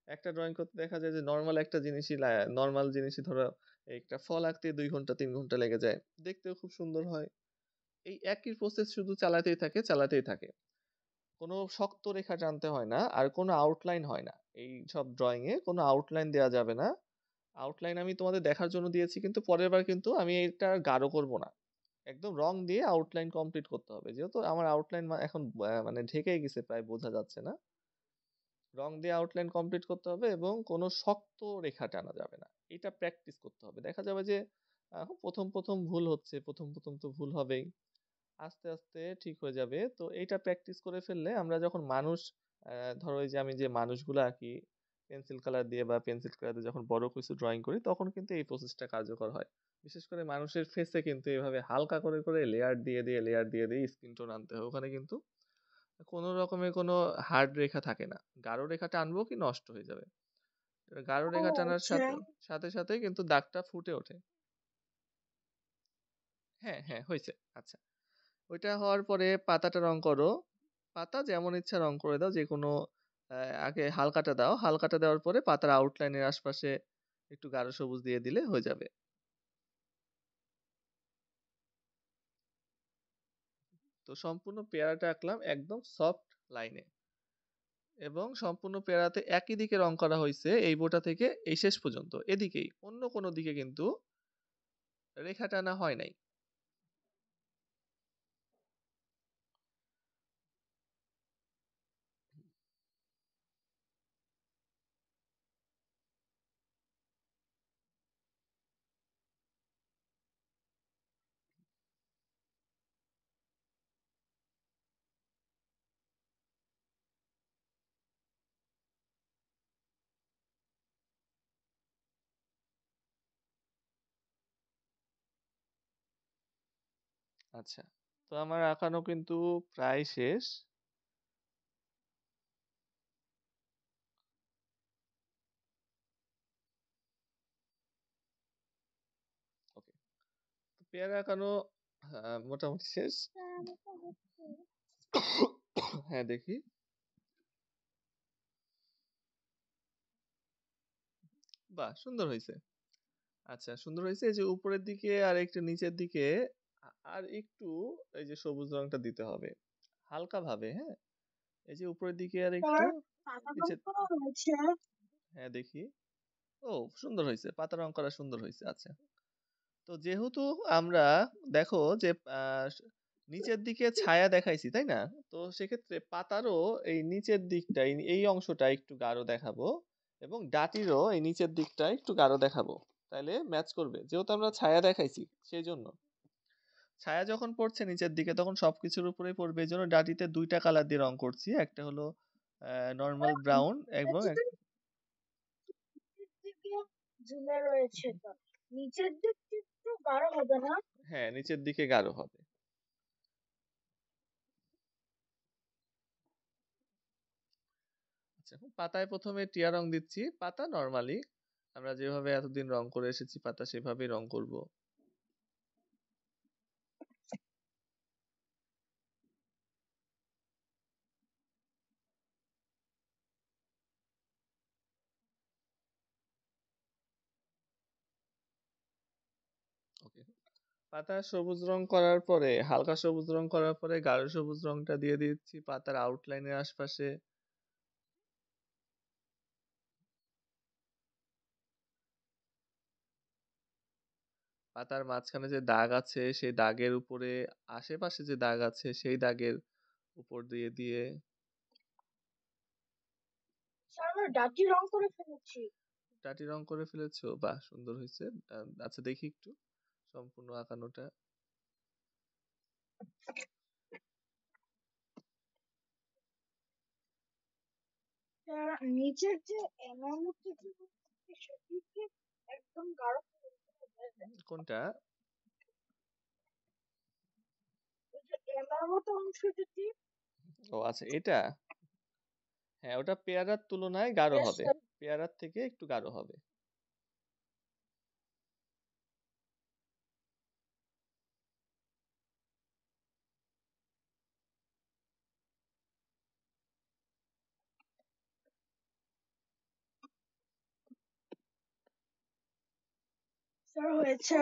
একটা ড্রয়িং করতে দেখা যায় যে নর্মাল একটা জিনিসই, নর্মাল জিনিসই ধরো একটা ফল আঁকতে 2 ঘন্টা 3 ঘন্টা লেগে যায়, দেখতেও খুব সুন্দর হয়। এই একই প্রসেস শুধু চালাতেই থাকে চালাতেই থাকে, কোনো শক্ত রেখা টানতে হয় না, আর কোনো আউটলাইন হয় না। এই সব ড্রয়িং এ কোনো আউটলাইন দেওয়া যাবে না। আউটলাইন আমি তোমাদের দেখার জন্য দিয়েছি, কিন্তু পরের বার কিন্তু আমি এটা গাঢ় করব না, একদম রং দিয়ে আউটলাইন কমপ্লিট করতে হবে, যেহেতু আমার আউটলাইন এখন মানে ঢেকেই গেছে, প্রায় বোঝা যাচ্ছে না। রং দিয়ে আউটলাইন কমপ্লিট করতে হবে এবং কোনো শক্ত রেখা টানা যাবে না। এটা প্র্যাকটিস করতে হবে, দেখা যাবে যে প্রথম প্রথম ভুল হচ্ছে, প্রথম প্রথম তো ভুল হবেই, আস্তে আস্তে ঠিক হয়ে যাবে। তো এইটা প্র্যাকটিস করে ফেললে আমরা যখন মানুষ, ধরো এই যে আমি যে মানুষগুলো আঁকি পেন্সিল কালার দিয়ে বা পেন্সিল কালার দিয়ে, যখন বড় কিছু ড্রয়িং করি তখন কিন্তু এই প্রসেসটা কার্যকর হয়। বিশেষ করে মানুষের ফেসে কিন্তু এভাবে হালকা করে করে লেয়ার দিয়ে দিয়ে স্কিন টোন আনতে হয়, ওখানে কিন্তু কোনো রকমের কোনো হার্ড রেখা থাকে না। গাঢ় রেখা টানবো কি নষ্ট হয়ে যাবে। গাঢ় ও রেখা টানার আচ্ছা। সাথে কিন্তু দাগটা ফুটে ওঠে। হ্যাঁ, হ্যাঁ হইছে। আচ্ছা। ওইটা হওয়ার পরে পাতাটা রং করো। পাতা যেমন ইচ্ছা রং করে দাও। যেকোনো আগে হালকাটা দাও। হালকাটা দেওয়ার পরে পাতার আউটলাইনের আশপাশে একটু গাঢ় সবুজ দিয়ে দিলে হয়ে যাবে। তো সম্পূর্ণ পেয়ারাটা আঁকলাম একদম সফট লাইনে। এবং সম্পূর্ণ পেয়ারাতে একই দিকে রং করা হইছে এই বোটা থেকে এই শেষ পর্যন্ত। এদিকেই। অন্য কোনো দিকে কিন্তু রেখা টানা হয় নাই। আচ্ছা। তো আমার আঁকানো কিন্তু প্রায় শেষ। ওকে। তো পেয়ারা আঁকানো মোটামুটি শেষ। হ্যাঁ দেখি। বাহ! সুন্দর হইছে। আচ্ছা সুন্দর হয়েছে। এই যে উপরের দিকে আর একটু নিচের দিকে আর একটু এই যে সবুজ রংটা দিতে হবে। হালকা ভাবে, হ্যাঁ? এই যে উপরের দিকে আর একটু স্যার পাতা রং নিচের করা হয়েছে। হ্যাঁ দেখি। ও সুন্দর হয়েছে। পাতা রং করা সুন্দর হয়েছে। আচ্ছা। তো যেহেতু আমরা দেখো যে নিচের দিকে ছায়া দেখাইছি, তাই না? তো সেক্ষেত্রে পাতারও এই নিচের দিকটা এই অংশটা একটু গাঢ় দেখাবো এবং ডাটিরও এই নিচের দিকটা একটু গাঢ় দেখাবো। তাইলে ম্যাচ করবে। যেহেতু আমরা ছায়া দেখাইছি সেই জন্য। ছায়া যখন পড়ছে নিচের দিকে তখন সবকিছুর উপরেই পড়বে। এজন্য ডাটিতে ২ টা কালার দিয়ে রং করছি। একটা হলো নরমাল ব্রাউন এবং নিচের দিকে ঝুলে রয়েছে তো। নিচের দিকটা একটু গাঢ় হবে না? হ্যাঁ নিচের দিকে গাঢ় হবে। আচ্ছা পাতায় প্রথমে টিয়া রং দিচ্ছি। পাতা নরমালি আমরা যেভাবে এতদিন রং করে এসেছি পাতা সেভাবেই রং করব। ওকে। পাতা সবুজ রং করার পরে হালকা সবুজ রং করার পরে গাঢ় সবুজ রংটা দিয়ে দিচ্ছি পাতার আউটলাইনের আশপাশে। পাতার মাঝখানে যে দাগ আছে সেই দাগের উপরে আশেপাশে যে দাগ আছে সেই দাগের উপর দিয়ে দিয়ে স্যার আমরা ডাটি রং করে ফেলেছি। টাটি রং করে ফেলেছো। বাহ সুন্দর হয়েছে। আচ্ছা দেখি একটু সম্পূর্ণ আঁকানোটা। স্যার নিচের যে এনামুটি সেদিকে একদম গাঢ় করে দিতে হবে। কোনটা? ওই যে এনার মতো অংশটুকু। ও আচ্ছা এটা। হ্যাঁ ওটা পেয়ারার তুলনায় গাঢ় Yes, হবে। sir. পেয়ারার থেকে একটু গাঢ় হবে। স্যার হয়েছে।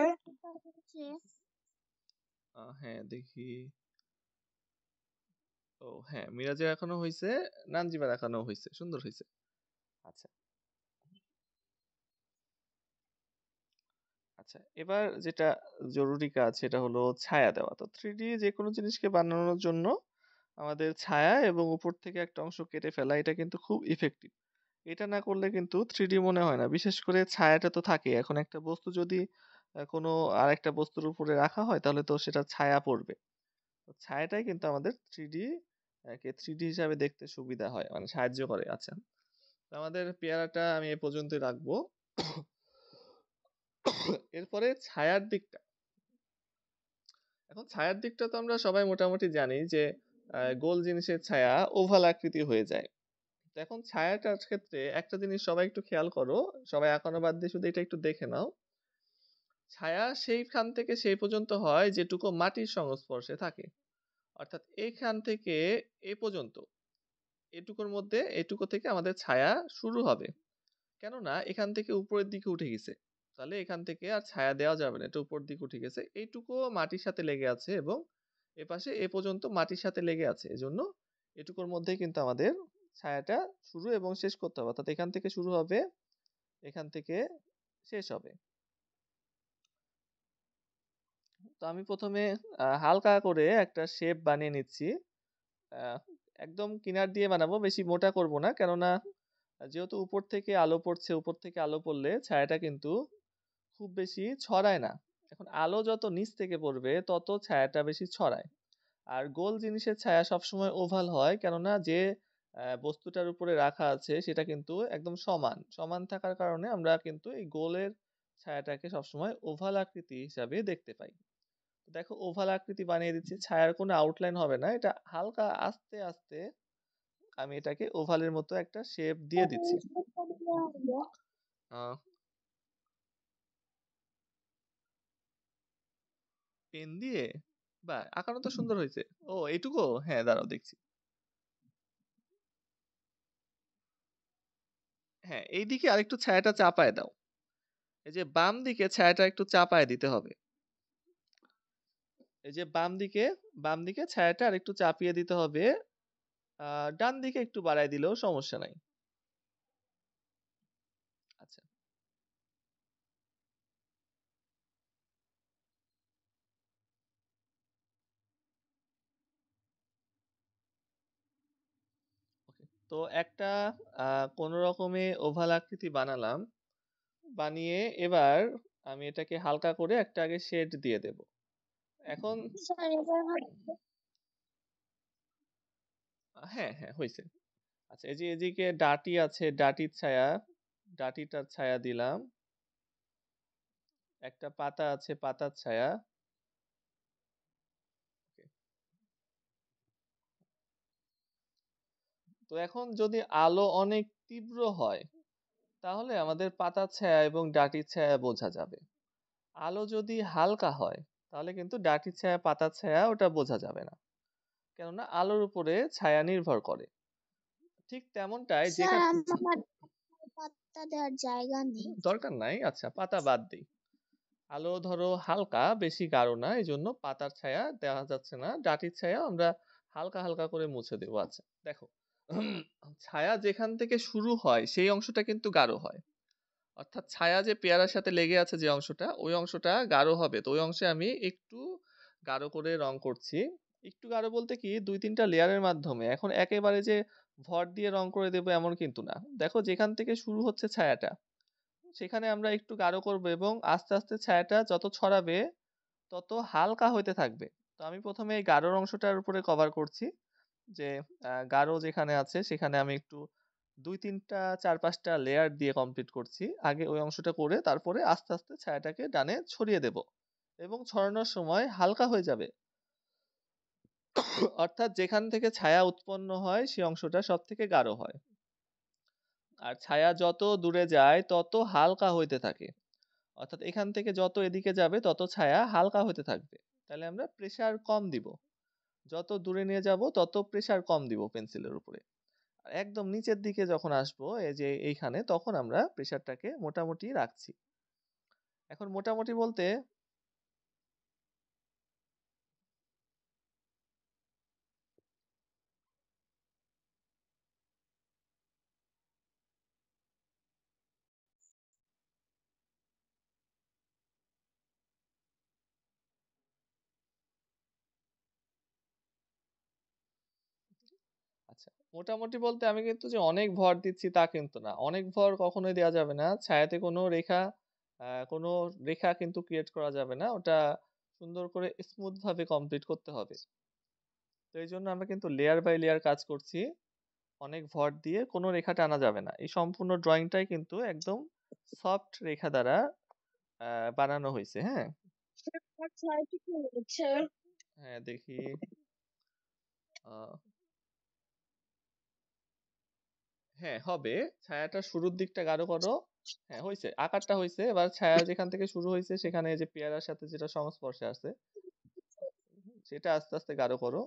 হ্যাঁ দেখি। ও হ্যাঁ মিরাজের এখনো হয়েছে। নানজিবার এখনো হয়েছে। সুন্দর হয়েছে। আচ্ছা আচ্ছা এবার যেটা জরুরি কাজ সেটা হলো ছায়া দেওয়া। তো 3D যে কোনো জিনিসকে বানানোর জন্য আমাদের ছায়া এবং উপর থেকে একটা অংশ কেটে ফেলা এটা কিন্তু খুব ইফেক্টিভ। এটা না করলে কিন্তু 3D মনে হয় না। বিশেষ করে ছায়াটা তো থাকে। এখন একটা বস্তু যদি কোনো আরেকটা বস্তুর উপরে রাখা হয় তাহলে তো সেটা ছায়া পড়বে। তো ছায়াটাই কিন্তু আমাদের 3D কে 3D হিসাবে দেখতে সুবিধা হয় মানে সাহায্য করে। আচ্ছা তো আমাদের পেয়ারাটা আমি এ পর্যন্তই রাখবো। এরপরে ছায়ার দিকটা। এখন ছায়ার দিকটা তো আমরা সবাই মোটামুটি জানি যে গোল জিনিসের ছায়া ওভাল আকৃতি হয়ে যায়। তো এখন ছায়াটার ক্ষেত্রে একটা জিনিস সবাই একটু খেয়াল করো, সবাই আঁকানো বাদ দিয়ে শুধু এটা একটু দেখে নাও। ছায়া সেইখান থেকে সেই পর্যন্ত হয় যেটুকু মাটির সংস্পর্শে থাকে, অর্থাৎ এইখান থেকে এ পর্যন্ত, এটুকুর মধ্যে এটুকু থেকে আমাদের ছায়া শুরু হবে। কেননা এখান থেকে উপরের দিকে উঠে গেছে, তাহলে এখান থেকে আর ছায়া দেওয়া যাবে না, এটা উপর দিকে উঠে গেছে, এইটুকুও মাটির সাথে লেগে আছে এবং এপাশে এ পর্যন্ত মাটির সাথে লেগে আছে, এজন্য এটুকুর মধ্যে কিন্তু আমাদের ছায়াটা শুরু এবং শেষ করতে হবে, অর্থাৎ এখান থেকে শুরু হবে, এখান থেকে শেষ হবে। তো আমি প্রথমে হালকা করে একটা শেপ বানিয়ে নিচ্ছি। আহ, একদম কিনার দিয়ে বানাবো, বেশি মোটা করব না, কেননা যেহেতু উপর থেকে আলো পড়ছে, উপর থেকে আলো পড়লে ছায়াটা কিন্তু খুব বেশি ছড়ায় না। এখন আলো যত নিচ থেকে পড়বে তত ছায়াটা বেশি ছড়ায়। আর গোল জিনিসের ছায়া সবসময় ওভাল হয়, কেননা যে বস্তুটার উপরে রাখা আছে সেটা কিন্তু একদম সমান সমান থাকার কারণে আমরা কিন্তু এই গোলের ছায়াটাকে সবসময় ওভাল আকৃতি হিসাবে দেখতে পাই। তো দেখো ওভাল আকৃতি বানিয়ে দিচ্ছি, ছায়ার কোনো আউটলাইন হবে না, এটা হালকা আস্তে আস্তে আমি এটাকে ওভালের মতো একটা শেপ দিয়ে দিচ্ছি। আহ পেন দিয়ে, বা আঁকানো তো সুন্দর হয়েছে। ও এইটুকু, হ্যাঁ দাঁড়াও দেখছি। হ্যাঁ, এইদিকে আরেকটু ছায়াটা চাপায় দাও, এই যে বাম দিকে ছায়াটা একটু চাপায় দিতে হবে। এই যে বাম দিকে ছায়াটা আরেকটু চাপিয়ে দিতে হবে। ডান দিকে একটু বাড়ায় দিলেও সমস্যা নাই। আচ্ছা, ওকে। তো একটা কোনো রকমে ওভাল আকৃতি বানালাম, বানিয়ে এবার আমি এটাকে হালকা করে একটা আগে শেড দিয়ে দেব। এখন স্যার এবার হ্যাঁ হ্যাঁ হয়েছে। আচ্ছা, এই যে এদিকে ডাটি আছে, ডাটির ছায়া, ডাটিটার ছায়া দিলাম। একটা পাতা আছে, পাতার ছায়া। Okay. তো এখন যদি আলো অনেক তীব্র হয় তাহলে আমাদের পাতার ছায়া এবং ডাটির ছায়া বোঝা যাবে। আলো যদি হালকা হয় তাহলে কিন্তু ডাটির ছায়া পাতার ছায়া ওটা বোঝা যাবে না, কেননা আলোর উপরে ছায়া নির্ভর করে। ঠিক তেমনটাই স্যার যেখানে আমার পাত্তা দেওয়ার জায়গা নেই। দরকার নাই, আচ্ছা পাতা বাদ দিই। আলো ধরো হালকা, বেশি গাঢ় না, এই জন্য পাতার ছায়া দেখা যাচ্ছে না, ডাটির ছায়া আমরা হালকা হালকা করে মুছে দেবো। আচ্ছা দেখো, ছায়া যেখান থেকে শুরু হয় সেই অংশটা কিন্তু গাঢ় হয়, অর্থাৎ ছায়া যে পেয়ারার সাথে লেগে আছে যে অংশটা, ওই অংশটা গাঢ় হবে। তো ওই অংশে আমি একটু গাঢ় করে রং করছি। একটু গাঢ় বলতে কি, দুই তিনটা লেয়ারের মাধ্যমে, এখন একেবারে যে ভর দিয়ে রং করে দেবো এমন কিন্তু না। দেখো যেখান থেকে শুরু হচ্ছে ছায়াটা, সেখানে আমরা একটু গাঢ় করব এবং আস্তে আস্তে ছায়াটা যত ছড়াবে তত হালকা হইতে থাকবে। তো আমি প্রথমে এই গাঢ় অংশটার উপরে কভার করছি, যে গাঢ় যেখানে আছে সেখানে আমি একটু দুই তিনটা চার পাঁচটা লেয়ার দিয়ে কমপ্লিট করছি। আগে ওই অংশটা করে তারপরে আস্তে আস্তে ছায়াটাকে ডানে ছড়িয়ে দেব এবং ছড়ানোর সময় হালকা হয়ে যাবে। অর্থাৎ যেখান থেকে ছায়া উৎপন্ন হয় সেই অংশটা সব থেকে গাঢ় হয়, আর ছায়া যত দূরে যায় তত হালকা হইতে থাকে। অর্থাৎ এখান থেকে যত এদিকে যাবে তত ছায়া হালকা হতে থাকবে। তাহলে আমরা প্রেসার কম দিব, যত দূরে নিয়ে যাব তত প্রেসার কম দিব পেন্সিলের উপরে। আর একদম নিচের দিকে যখন আসবো, এই যে এইখানে, তখন আমরা প্রেসারটাকে মোটামুটি রাখছি। এখন মোটামুটি বলতে আচ্ছা, মোটামুটি বলতে আমি কিন্তু যে অনেক ভর দিচ্ছি তা কিন্তু না, অনেক ভর কখনোই দেওয়া যাবে না। ছায়াতে কোনো রেখা কিন্তু ক্রিয়েট করা যাবে না, ওটা সুন্দর করে স্মুথ ভাবে কমপ্লিট করতে হবে। তো এই জন্য আমরা কিন্তু লেয়ার বাই লেয়ার কাজ করছি, অনেক ভর দিয়ে কোনো রেখা টানা যাবে না। এই সম্পূর্ণ ড্রয়িংটাই কিন্তু একদম সফট রেখা দ্বারা বানানো হয়েছে। হ্যাঁ স্যার আমার ছায়াটি কি হয়েছে? হ্যাঁ দেখি, আহ, হ্যাঁ হবে। ছায়াটা শুরুর দিকটা গাঢ় করো। হ্যাঁ হয়েছে, আকারটা হয়েছে। এবার ছায়া যেখান থেকে শুরু হয়েছে সেখানে যে পেয়ারার সাথে যেটা সংস্পর্শে আছে সেটা আস্তে আস্তে গাঢ় করো।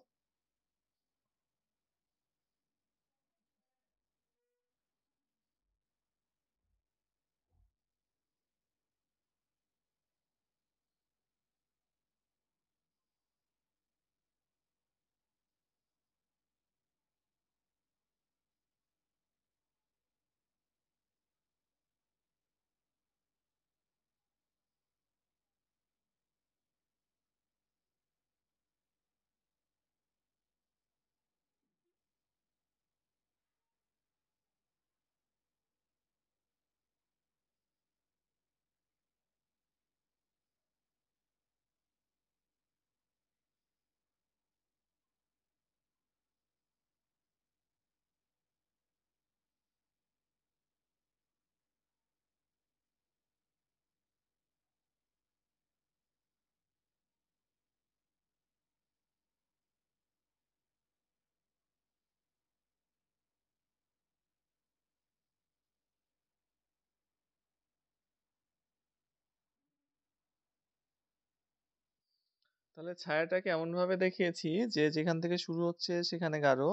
তাহলে ছায়াটাকে এমন ভাবে দেখিয়েছি যে যেখান থেকে শুরু হচ্ছে সেখানে গাঢ়,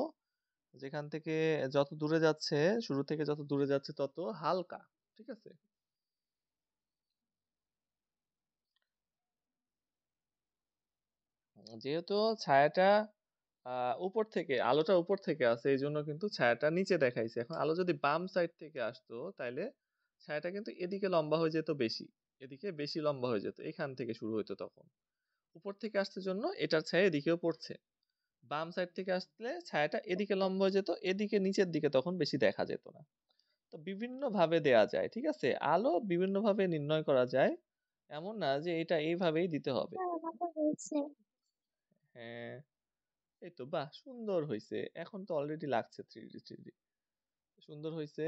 যেখান থেকে যত দূরে যাচ্ছে, শুরু থেকে যত দূরে যাচ্ছে তত হালকা। ঠিক আছে। যেহেতু ছায়াটা উপর থেকে, আলোটা উপর থেকে আসে, এই জন্য কিন্তু ছায়াটা নিচে দেখাইছে। এখন আলো যদি বাম সাইড থেকে আসতো তাইলে ছায়াটা কিন্তু এদিকে লম্বা হয়ে যেত বেশি, এদিকে বেশি লম্বা হয়ে যেত, এখান থেকে শুরু হইতো। তখন উপর থেকে আসতে জন্য এটার ছায়া এদিকেও পড়ছে। বাম সাইড থেকে আসলে ছায়াটা এদিকে লম্বা হয়ে যেত, এদিকে নিচের দিকে তখন বেশি দেখা যেত না। তো বিভিন্ন ভাবে দেয়া যায়। ঠিক আছে, আলো বিভিন্ন ভাবে নির্ণয় করা যায়, এমন না যে এটা এইভাবেই দিতে হবে। হ্যাঁ, আমার হয়েছে। হ্যাঁ, এই তো বাহ, সুন্দর হয়েছে। এখন তো অলরেডি লাগছে থ্রি ডি, সুন্দর হয়েছে।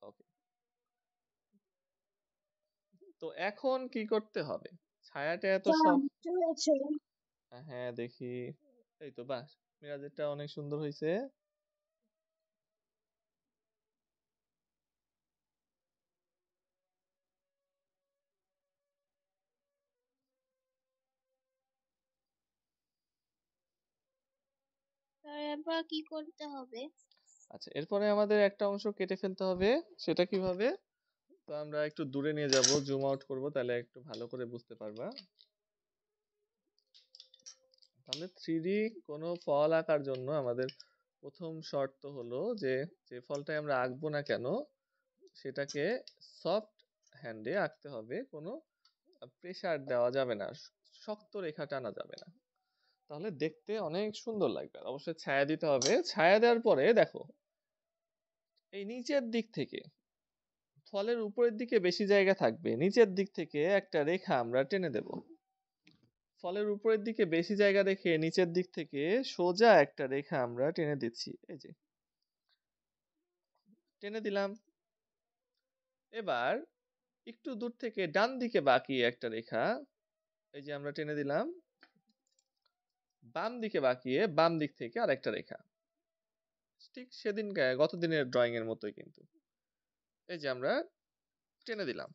ওকে, তো এখন কি করতে হবে? ছায়াটা এত সব, কি হয়েছে? হ্যাঁ দেখি। এই তো বাহ, মিরাজেরটা অনেক সুন্দর হয়েছে। এরপর কি করতে হবে? আচ্ছা, এরপরে আমাদের একটা অংশ কেটে ফেলতে হবে। সেটা কিভাবে? তো আমরা একটু দূরে নিয়ে যাব, জুম আউট করব, তাহলে একটু ভালো করে বুঝতে পারবা। তাহলে থ্রি কোনো ফল আঁকার জন্য আমাদের প্রথম শর্ত হলো যে যে ফলটাই আমরা আঁকবো না কেন সেটাকে সফট হ্যান্ডে আঁকতে হবে, কোনো প্রেসার দেওয়া যাবে না, শক্ত রেখা টানা যাবে না, তাহলে দেখতে অনেক সুন্দর লাগবে। আর অবশ্যই ছায়া দিতে হবে। ছায়া দেওয়ার পরে দেখো, এই নিচের দিক থেকে, ফলের উপরের দিকে বেশি জায়গা থাকবে, নিচের দিক থেকে একটা রেখা আমরা টেনে দেব। ফলের উপরের দিকে বেশি জায়গা রেখে নিচের দিক থেকে সোজা একটা রেখা আমরা টেনে দিচ্ছি। এই যে টেনে দিলাম। এবার একটু দূর থেকে ডান দিকে বাঁকিয়ে একটা রেখা, এই যে আমরা টেনে দিলাম। বাম দিকে বাঁকিয়ে বাম দিক থেকে আরেকটা রেখা, ঠিক সেদিন গত দিনের ড্রয়িং এর মতোই কিন্তু। এই যে আমরা টেনে দিলাম।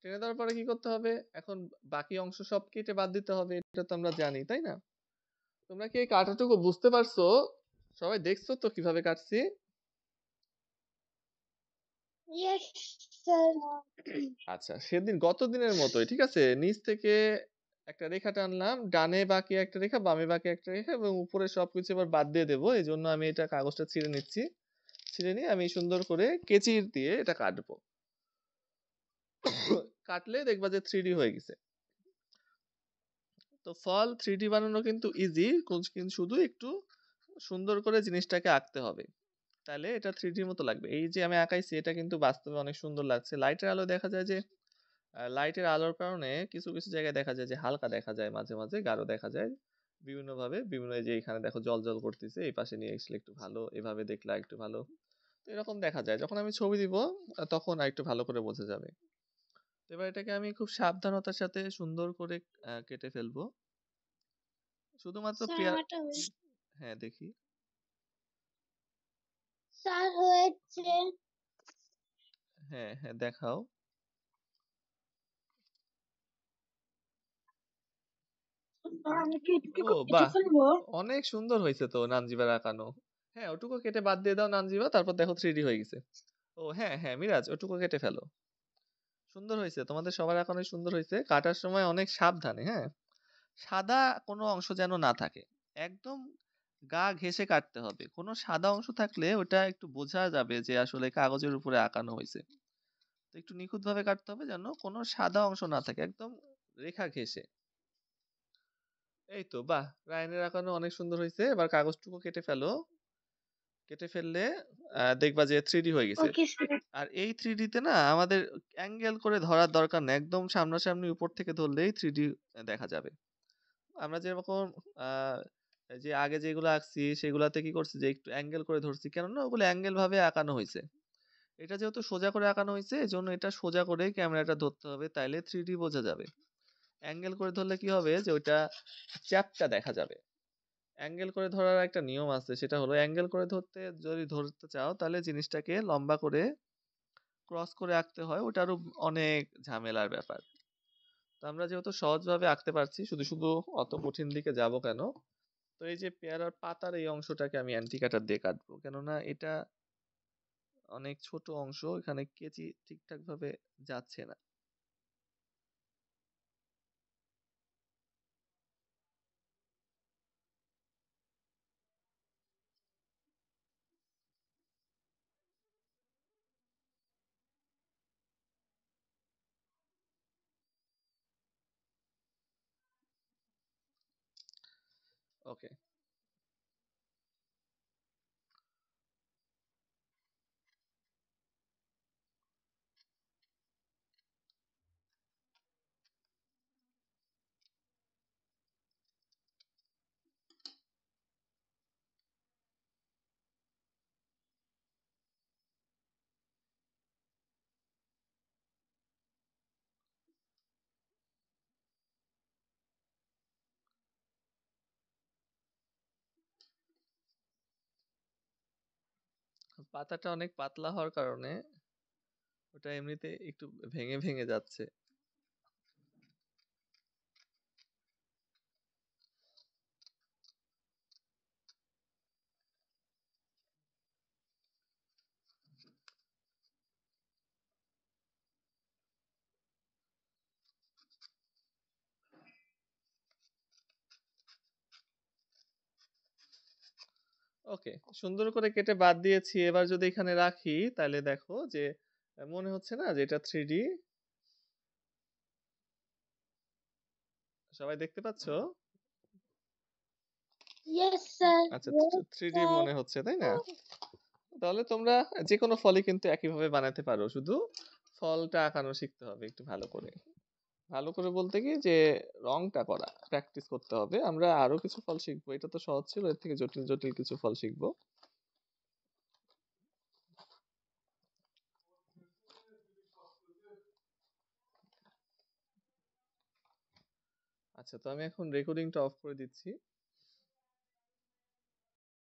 টেনে দেওয়ার পরে কি করতে হবে? এখন বাকি অংশ সব কেটে বাদ দিতে হবে, এটা তো আমরা জানি, তাই না? তোমরা কি এই কাটাটুকু বুঝতে পারছো? সবাই দেখছো তো কিভাবে কাটছি? Yes sir. আচ্ছা, সেদিন গত দিনের মতোই, ঠিক আছে। নিচ থেকে একটা রেখা টানলাম, ডানে বাঁকিয়ে একটা রেখা, বামে বাঁকিয়ে একটা রেখা, এবং উপরে সবকিছু এবার বাদ দিয়ে দেবো। এই জন্য আমি এটা কাগজটা ছিঁড়ে নিচ্ছি। ছিঁড়ে নিয়ে আমি সুন্দর করে কেচি দিয়ে এটা কাটবো। কাটলে দেখবা যে থ্রি হয়ে গেছে। তো ফল থ্রি বানানো কিন্তু ইজি, কিন্তু শুধু একটু সুন্দর করে জিনিসটাকে আঁকতে হবে, তাহলে এটা থ্রি মতো লাগবে। এই যে আমি আঁকাইছি এটা কিন্তু বাস্তবে অনেক সুন্দর লাগছে। লাইটের আলো দেখা যায় যে লাইটের আলোর কারণে কিছু কিছু জায়গায় দেখা যায় যে হালকা দেখা যায়, মাঝে মাঝে গাঢ় দেখা যায়। বিভিন্ন ভাবে বিভিন্ন, এই যে এখানে দেখো জল জল করতেছে, এই পাশে নিয়ে গেছিলে একটু ভালো, এভাবে দেখলে একটু ভালো। তো এরকম দেখা যায়। যখন আমি ছবি দিব তখন আর একটু ভালো করে বোঝা যাবে। তো এবার এটাকে আমি খুব সাবধানতার সাথে সুন্দর করে কেটে ফেলবো। শুধুমাত্র স্যার পেয়ারা। আমারটা হ্যাঁ, দেখি। স্যার হয়েছে। হ্যাঁ, হ্যাঁ, দেখাও। আমি কি ও এটুকু কেটে বাহ! ফেলবো? অনেক সুন্দর হয়েছে তো নানজিবার আঁকানো। হ্যাঁ, ওটুকু কেটে বাদ দিয়ে দাও নানজিবা, তারপর দেখো 3D হয়ে গেছে। ও হ্যাঁ, হ্যাঁ, মিরাজ ওটুকু কেটে ফেলো। সুন্দর হয়েছে, তোমাদের সবার আঁকানোই সুন্দর হয়েছে। কাটার সময় অনেক সাবধানে, হ্যাঁ? সাদা কোনো অংশ যেন না থাকে। একদম গা ঘেঁষে কাটতে হবে। কোনো সাদা অংশ থাকলে ওটা একটু বোঝা যাবে যে আসলে কাগজের উপরে আঁকানো হয়েছে। তো একটু নিখুঁতভাবে কাটতে হবে যেন কোনো সাদা অংশ না থাকে, একদম রেখা ঘেঁষে। এই তো বাহ! রায়ানের আঁকানো অনেক সুন্দর হয়েছে। এবার কাগজটুকু কেটে ফেলো। কেটে ফেললে দেখবা যে 3D হয়ে গেছে। Okay sir. আর এই 3D তে না আমাদের অ্যাঙ্গেল করে ধরার দরকার নেই। একদম সামনাসামনি উপর থেকে ধরলেই 3D দেখা যাবে। আমরা যেরকম আ যে আগে যেগুলো আঁকছি সেগুলাতে কি করছি যে একটু অ্যাঙ্গেল করে ধরছি। কেননা ওগুলো অ্যাঙ্গেল ভাবে আঁকানো হইছে। এটা যেহেতু সোজা করে আঁকানো হইছে এজন্য এটা সোজা করেই ক্যামেরাটা ধরতে হবে। তাইলে 3D বোঝা যাবে। অ্যাঙ্গেল করে ধরলে কি হবে যে ওইটা চ্যাপ্টা দেখা যাবে। অ্যাঙ্গেল করে ধরার একটা নিয়ম আছে, সেটা হলো অ্যাঙ্গেল করে যদি ধরতে চাও তাহলে জিনিসটাকে লম্বা করে ক্রস করে আঁকতে হয়। ওটা আরো অনেক ঝামেলার ব্যাপার। তো আমরা যেহেতু সহজভাবে আঁকতে পারছি, শুধু শুধু অত কঠিন দিকে যাব কেন? তো এই যে পেয়ারার পাতার এই অংশটাকে আমি অ্যান্টি কাটার দিয়ে কাটবো, কেননা এটা অনেক ছোট অংশ, এখানে কেচি ঠিকঠাক ভাবে যাচ্ছে না। ওকে। পাতাটা অনেক পাতলা হওয়ার কারণে ওটা এমনিতে একটু ভেঙে ভেঙে যাচ্ছে। ওকে, সুন্দর করে কেটে বাদ দিয়েছি। এবার যদি এখানে রাখি তাহলে দেখো যে মনে হচ্ছে না যে এটা 3D? সবাই দেখতে পাচ্ছো? Yes sir. আচ্ছা, 3D মনে হচ্ছে তাই না? তাহলে তোমরা যে কোনো ফলই কিন্তু একইভাবে বানাতে পারো, শুধু ফলটা আঁকানো শিখতে হবে একটু ভালো করে। ভালো করে বলতে কি যে রংটা করা প্র্যাকটিস করতে হবে। আমরা আরো কিছু ফল শিখবো, এটা তো সহজ ছিল, এর থেকে জটিল জটিল কিছু ফল শিখবো। আচ্ছা, তো আমি এখন রেকর্ডিংটা অফ করে দিচ্ছি।